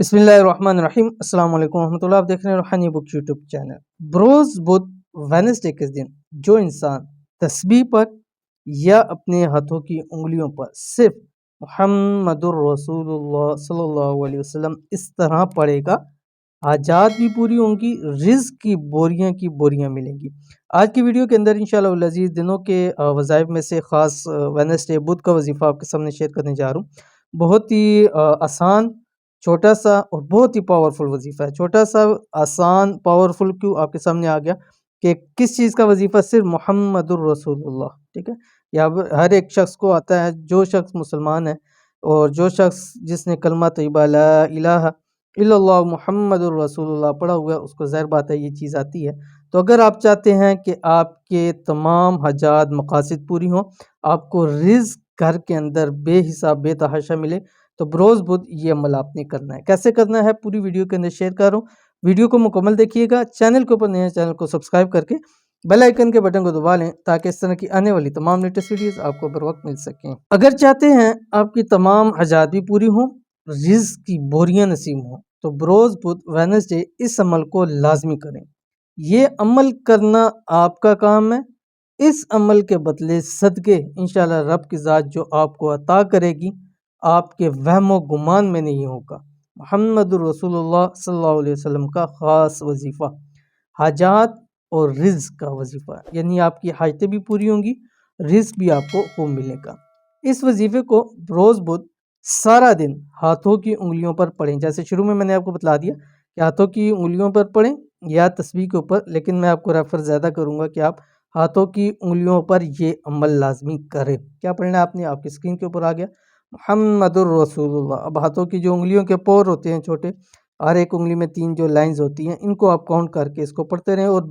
बिस्मिल्लाहिर्रहमानिर्रहीम। अस्सलाम वालेकुम रहमतुल्लाह। आप देख रहे हैं रूहानी बुक यूट्यूब चैनल। बरोज़ बुध वेडनेसडे के दिन जो इंसान तस्बीह पर या अपने हाथों की उंगलियों पर सिर्फ मुहम्मदुर रसूलुल्लाह सल्लल्लाहु अलैहि वसल्लम इस तरह पढ़ेगा, हाजात भी पूरी होंगी, रिज़्क की बोरियां मिलेंगी। आज की वीडियो के अंदर इंशाअल्लाह उल अज़ीज़ दिनों के वज़ाइफ में से ख़ास वेडनेसडे बुध का वजीफ़ा आपके सामने शेयर करने जा रहा हूँ। बहुत ही आसान, छोटा सा और बहुत ही पावरफुल वजीफ़ा है। छोटा सा, आसान, पावरफुल क्यों आपके सामने आ गया कि किस चीज़ का वजीफ़ा? सिर्फ मुहम्मदुर रसूलुल्लाह, ठीक है। या हर एक शख्स को आता है, जो शख्स मुसलमान है और जो शख्स जिसने कलमा तय्यबा ला इलाहा इल्लल्लाह मुहम्मदुर रसूलुल्लाह पढ़ा हुआ है, उसको ज़ाहिर बात है ये चीज़ आती है। तो अगर आप चाहते हैं कि आपके तमाम हजात मकासिद पूरी हों, आपको रिज़्क घर के अंदर बेहिसाब बेतहाशा मिले, तो बरोज़ बुध ये अमल आपने करना है। कैसे करना है पूरी वीडियो के अंदर शेयर कर रहा हूँ। वीडियो को मुकम्मल देखिएगा। चैनल के ऊपर नए हैं, चैनल को सब्सक्राइब करके बेल आइकन के बटन को दबा लें ताकि इस तरह की आने वाली तमाम लेटेस्ट वीडियोस आपको बर वक्त मिल सकें। अगर चाहते हैं आपकी तमाम हजात भी पूरी हों, रिज़्क की बोरियां नसीब हों, तो बरोज़ बुध वेडनेसडे इस अमल को लाजमी करें। ये अमल करना आपका काम है। इस अमल के बदले सदके इंशाअल्लाह रब की ज़ात जो आपको अता करेगी, आपके वहमो गुमान में नहीं होगा। मुहम्मदुर रसूलुल्लाह सल्लल्लाहु अलैहि वसल्लम का ख़ास वजीफ़ा हाजात और रिज़्क का वजीफ़ा, यानी आपकी हाजतें भी पूरी होंगी, रिज़्क भी आपको खूब मिलेगा। इस वजीफ़े को रोज़ बुध सारा दिन हाथों की उंगलियों पर पढ़ें। जैसे शुरू में मैंने आपको बतला दिया कि हाथों की उंगलियों पर पढ़ें या तस्बीह के ऊपर, लेकिन मैं आपको रेफर ज़्यादा करूँगा कि आप हाथों की उंगलियों पर ये अमल लाजमी करें। क्या पढ़ना है आपने? आपकी स्क्रीन के ऊपर आ गया मुहम्मदुर रसूलुल्लाह। अब हाथों की जो उंगलियों के पोर होते हैं छोटे, हर एक उंगली में 3 जो लाइंस होती हैं, इनको आप काउंट करके इसको पढ़ते रहें और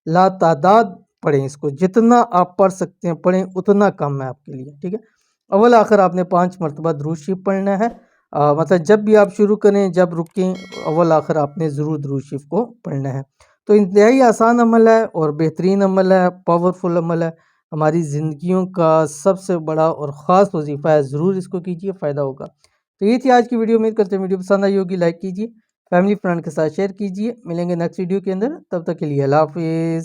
लातादाद पढ़ें इसको। जितना आप पढ़ सकते हैं पढ़ें, उतना कम है आपके लिए, ठीक है। अव्वल आखिर आपने 5 मरतबा दुरूद शरीफ पढ़ना है। मतलब जब भी आप शुरू करें, जब रुकें, अव्वल आखिर आपने ज़रूर दुरूद शरीफ को पढ़ना है। तो इंतहाई आसान अमल है और बेहतरीन अमल है, पावरफुल अमल है। हमारी ज़िंदगियों का सबसे बड़ा और ख़ास वजीफ़ा है। ज़रूर इसको कीजिए, फ़ायदा होगा। तो ये थी आज की वीडियो। उम्मीद करते हैं वीडियो पसंद आई होगी। लाइक कीजिए, फैमिली फ्रेंड के साथ शेयर कीजिए। मिलेंगे नेक्स्ट वीडियो के अंदर, तब तक के लिए अल्लाह हाफ़िज़।